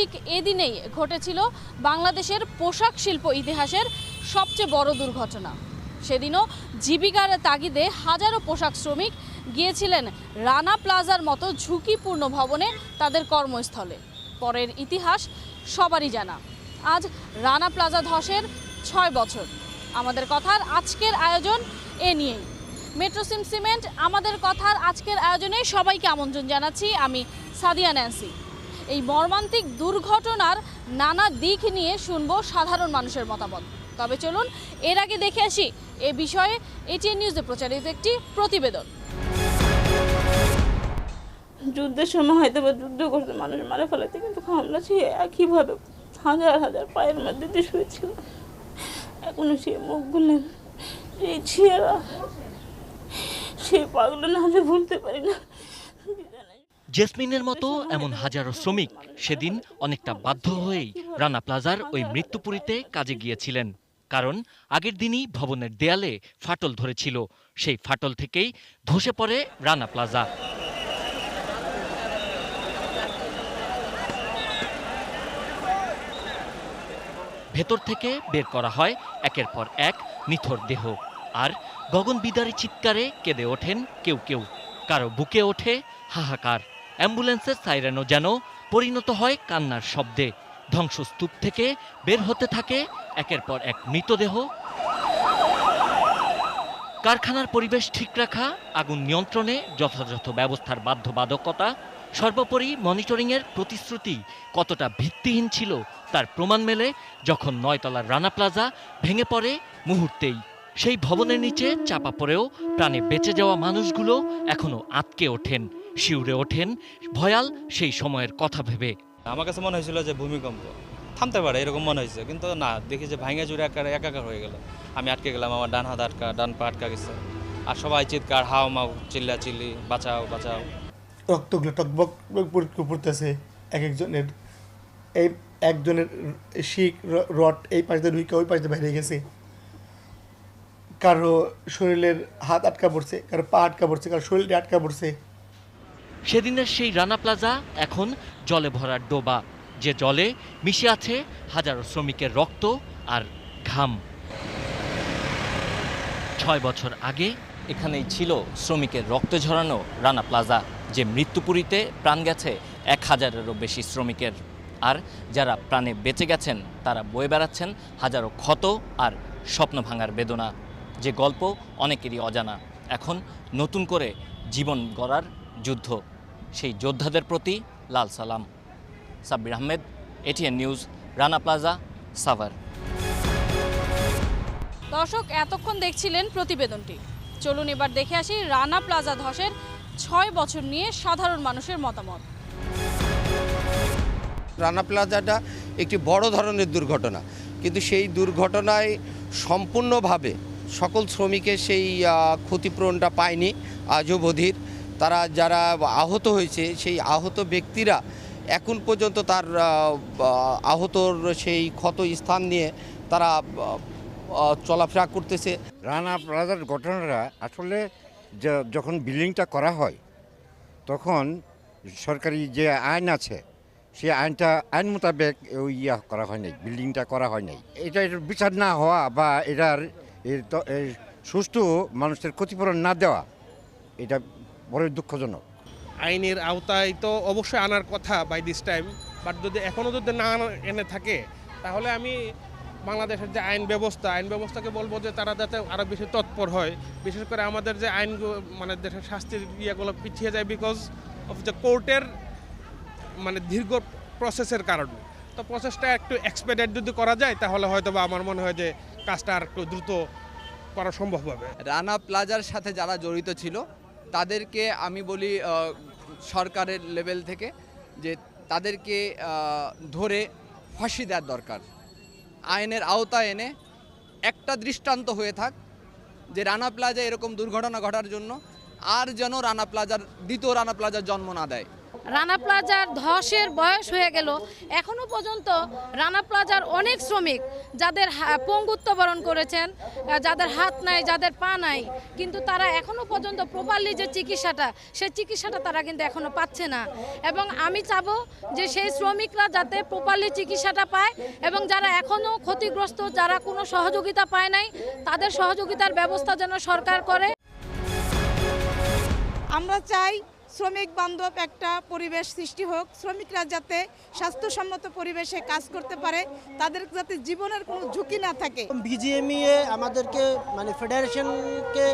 ঠিক এদিনেই ঘটেছিল বাংলাদেশের পোশাক শিল্প ইতিহাসের সবচেয়ে বড় দুর্ঘটনা। সেদিনও জীবিকার তাগিদে হাজারো পোশাক শ্রমিক গিয়েছিলেন রানা প্লাজার মতো ঝুঁকিপূর্ণ ভবনে তাদের কর্মস্থলে। পরের ইতিহাস সবারই জানা। আজ রানা প্লাজা ধসের 6 বছর। আমাদের কথার আজকের আয়োজন এ নিয়েই। মেট্রোসিম সিমেন্ট আমাদের কথার আজকের আয়োজনে সবাইকে আমন্ত্রণ জানাচ্ছি। আমি সাদিয়া ন্যান্সি। এই মর্মান্তিক দুর্ঘটনার নানা দিক নিয়ে শুনবো সাধারণ মানুষের মতামত। তবে চলুন এর আগে দেখে আসি এ বিষয়ে এটিএন নিউজে প্রচারিত একটি প্রতিবেদন। যুদ্ধের সময় হয়তো বা যুদ্ধ করতে মানুষ মারা ফেলাতে, কিন্তু হামলা সে একইভাবে হাজার হাজার পায়ের মধ্যে দিয়ে শুয়েছিল। এখনো সে মুখ গুলেন, এই ছিয়ারা সে পাগল না হলে ভুলতে পারি না। জেসমিনের মতো এমন হাজারো শ্রমিক সেদিন অনেকটা বাধ্য হয়েই রানা প্লাজার ওই মৃত্যুপুরীতে কাজে গিয়েছিলেন। কারণ আগের দিনই ভবনের দেয়ালে ফাটল ধরেছিল। সেই ফাটল থেকেই ধসে পড়ে রানা প্লাজা। ভেতর থেকে বের করা হয় একের পর এক নিথর দেহ, আর গগনবিদারী চিৎকারে কেঁদে ওঠেন কেউ কেউ। কারো বুকে ওঠে হাহাকার। অ্যাম্বুলেন্সের সাইরেনও যেন পরিণত হয় কান্নার শব্দে। ধ্বংসস্তূপ থেকে বের হতে থাকে একের পর এক মৃতদেহ। কারখানার পরিবেশ ঠিক রাখা, আগুন নিয়ন্ত্রণে যথাযথ ব্যবস্থার বাধ্যবাধকতা, সর্বোপরি মনিটরিংয়ের প্রতিশ্রুতি কতটা ভিত্তিহীন ছিল তার প্রমাণ মেলে যখন 9 তলার রানা প্লাজা ভেঙে পড়ে মুহূর্তেই। সেই ভবনের নিচে চাপা পড়েও প্রাণে বেঁচে যাওয়া মানুষগুলো এখনো আটকে ওঠেন, শিউরে ওঠেন ভয়াল সেই সময়ের কথা ভেবে। আমার কাছে মনে হয়েছিল যে ভূমিকম্প থামতে পারে, এরকম মনে হয়েছে, কিন্তু না, দেখি যে ভাঙে চুরে একাকার হয়ে গেল। আমি আটকে গেলাম, আমার ডান হাত আটকা, ডান পা আটকা গেছে, আর সবাই চিৎকার, হাও মাও, চিল্লা চিল্লি, বাঁচাও বাঁচাও। রক্তগুলো টকবক পড়তেছে এক একজনের। এই একজনের শিক রড এই পাশ দিয়ে ঢুকে ওই পাশ দিয়ে বাইরে গেছে। কারো শরীরের হাত আটকা পড়ছে, কারো পা আটকা পড়ছে, কারো শরীরে আটকা পড়ছে। সেদিনের সেই রানা প্লাজা এখন জলে ভরা ডোবা, যে জলে মিশে আছে হাজারো শ্রমিকের রক্ত আর ঘাম। 6 বছর আগে এখানেই ছিল শ্রমিকের রক্ত ঝরানো রানা প্লাজা, যে মৃত্যুপুরীতে প্রাণ গেছে 1000-এরও বেশি শ্রমিকের। আর যারা প্রাণে বেঁচে গেছেন তারা বয়ে বেড়াচ্ছেন হাজারো ক্ষত আর স্বপ্ন ভাঙার বেদনা, যে গল্প অনেকেরই অজানা। এখন নতুন করে জীবন গড়ার যুদ্ধ, সেই যোদ্ধাদের প্রতি লাল সালাম। Sabbir Ahmed, ATN news, Rana plaza, Savar. দর্শক, এতক্ষণ দেখছিলেন প্রতিবেদনটি। চলুন এবার দেখে আসি রানা প্লাজা ধসের 6 বছর নিয়ে সাধারণ মানুষের মতামত। রানা প্লাজাটা একটি বড় ধরনের দুর্ঘটনা, কিন্তু সেই দুর্ঘটনায় সম্পূর্ণভাবে সকল শ্রমিকের সেই ক্ষতিপূরণটা পায়নি আজও অবধির। তারা যারা আহত হয়েছে সেই আহত ব্যক্তিরা এখন পর্যন্ত তার আহতর সেই ক্ষত স্থান নিয়ে তারা চলাফেরা করতেছে। রানা প্লাজার ঘটনাটা আসলে যখন বিল্ডিংটা করা হয় তখন সরকারি যে আইন আছে সেই আইন মোতাবেক ওই করা হয় নাই, বিল্ডিংটা করা হয় নাই। এটার বিচার না হওয়া বা এটার সুষ্ঠু মানুষের ক্ষতিপূরণ না দেওয়া, এটা বড় দুঃখজনক। আইনের আওতায় তো অবশ্যই আনার কথা বাই দিস টাইম, বাট যদি এখনও যদি না এনে থাকে তাহলে আমি বাংলাদেশের যে আইন ব্যবস্থাকে বলবো যে তারা যাতে আরও বেশি তৎপর হয়। বিশেষ করে আমাদের যে আইন, মানে দেশের শাস্তির ইয়েগুলো পিছিয়ে যায় বিকজ অফ দ্য কোর্টের মানে দীর্ঘ প্রসেসের কারণে। তো প্রসেসটা একটু এক্সপেডিট যদি করা যায় তাহলে হয়তো বা আমার মনে হয় যে কাজটা আর একটু দ্রুত করা সম্ভব হবে। রানা প্লাজার সাথে যারা জড়িত ছিল তাদেরকে আমি বলি সরকারের লেভেল থেকে যে তাদেরকে ধরে ফাঁসি দেওয়ার দরকার। আইনের আওতায় এনে একটা দৃষ্টান্ত হয়ে থাক যে রানা প্লাজা এরকম দুর্ঘটনা ঘটার জন্য আর যেন দ্বিতীয় রানা প্লাজার জন্ম না দেয়। রানা প্লাজার ধসের বয়স হয়ে গেল, এখনো পর্যন্ত রানা প্লাজার অনেক শ্রমিক যাদের পঙ্গুত্ব বরণ করেছেন, যাদের হাত নাই, যাদের পা নাই, কিন্তু তারা এখনো পর্যন্ত প্রপারলি যে চিকিৎসাটা, সেই চিকিৎসাটা তারা কিন্তু এখনো পাচ্ছে না। এবং আমি চাবো যে সেই শ্রমিকরা যাতে প্রপারলি চিকিৎসাটা পায় এবং যারা এখনো ক্ষতিগ্রস্ত, যারা কোনো সহযোগিতা পায় নাই, তাদের সহযোগিতার ব্যবস্থা যেন সরকার করে। আমরা চাই শ্রমিক বান্ধব একটা পরিবেশ সৃষ্টি হোক, শ্রমিকরা যাতে স্বাস্থ্যসম্মত পরিবেশে কাজ করতে পারে, তাদের যাতে জীবনের কোনো ঝুঁকি না থাকে। বিজিএমইএ আমাদেরকে মানে ফেডারেশনকে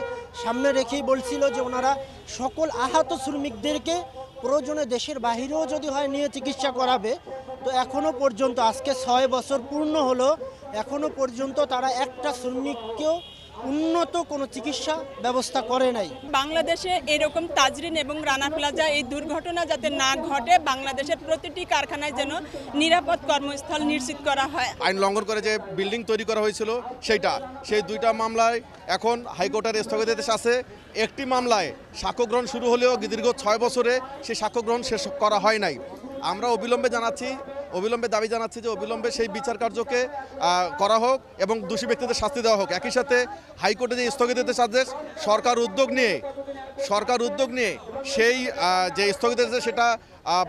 সামনে রেখেই বলছিল যে ওনারা সকল আহত শ্রমিকদেরকে প্রয়োজনে দেশের বাহিরেও যদি হয় নিয়ে চিকিৎসা করাবে। তো এখনও পর্যন্ত আজকে 6 বছর পূর্ণ হলো, এখনও পর্যন্ত তারা একটা শ্রমিককেও উন্নত কোনো চিকিৎসা ব্যবস্থা করে নাই। বাংলাদেশে এরকম তাজরিন এবং রানা প্লাজা এই দুর্ঘটনা যাতে না ঘটে, বাংলাদেশের প্রতিটি কারখানায় যেন নিরাপদ কর্মস্থল নিশ্চিত করা হয়। আইন লঙ্ঘন করে যে বিল্ডিং তৈরি করা হয়েছিল সেই 2টা মামলায় এখন হাইকোর্টের স্থগিতাদেশ আছে। একটি মামলায় সাক্ষ্য গ্রহণ শুরু হলেও দীর্ঘ 6 বছরে সেই সাক্ষ্য গ্রহণ শেষ করা হয় নাই। আমরা অবিলম্বে দাবি জানাচ্ছি যে অবিলম্বে সেই বিচার কার্যকে করা হোক এবং দোষী ব্যক্তিদের শাস্তি দেওয়া হোক। একই সাথে হাইকোর্টে যে স্থগিতাদেশ আদেশ সরকার উদ্যোগ নিয়ে সেই যে স্থগিতাদেশ সেটা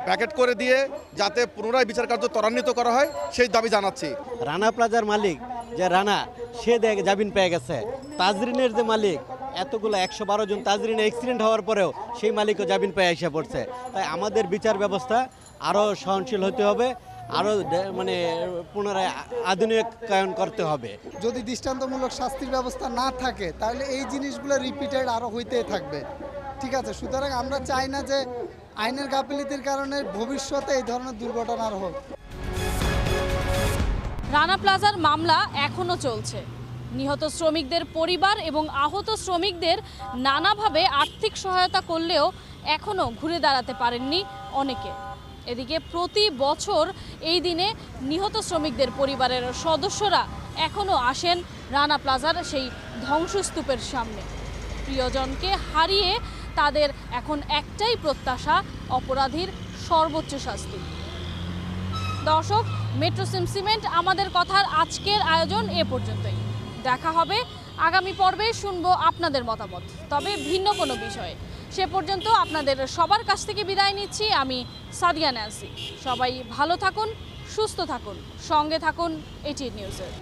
ভ্যাকেট করে দিয়ে যাতে পুনরায় বিচার কার্য ত্বরান্বিত করা হয় সেই দাবি জানাচ্ছি। রানা প্লাজার মালিক যে রানা, সে জামিন পেয়ে গেছে। তাজরিনের যে মালিক, এতগুলো 112 জন তাজরিনের অ্যাক্সিডেন্ট হওয়ার পরেও সেই মালিকও জামিন পেয়ে এসে পড়ছে। তাই আমাদের বিচার ব্যবস্থা আরও সহনশীল হতে হবে, আরও মানে পুনরায় আধুনিকায়ন করতে হবে। যদি দৃষ্টান্তমূলক শাস্তির ব্যবস্থা না থাকে তাহলে এই জিনিসগুলো রিপিটেড আরও হইতেই থাকবে। ঠিক আছে, সুতরাং আমরা চাই না যে আইনের গাফিলতির কারণে ভবিষ্যতে এই ধরনের দুর্ঘটনা আর হোক। রানা প্লাজার মামলা এখনো চলছে। নিহত শ্রমিকদের পরিবার এবং আহত শ্রমিকদের নানাভাবে আর্থিক সহায়তা করলেও এখনো ঘুরে দাঁড়াতে পারেননি অনেকে। এদিকে প্রতি বছর এই দিনে নিহত শ্রমিকদের পরিবারের সদস্যরা এখনো আসেন রানা প্লাজার সেই ধ্বংসস্তূপের সামনে। প্রিয়জনকে হারিয়ে তাদের এখন একটাই প্রত্যাশা, অপরাধীর সর্বোচ্চ শাস্তি। দর্শক, মেট্রো সিমেন্ট আমাদের কথার আজকের আয়োজন এ পর্যন্তই। দেখা হবে আগামী পর্বে, শুনবো আপনাদের মতামত, তবে ভিন্ন কোনো বিষয়ে। সে পর্যন্ত আপনাদের সবার কাছ থেকে বিদায় নিচ্ছি আমি সাদিয়া ন্যান্সি। সবাই ভালো থাকুন, সুস্থ থাকুন, সঙ্গে থাকুন এটিএন নিউজের।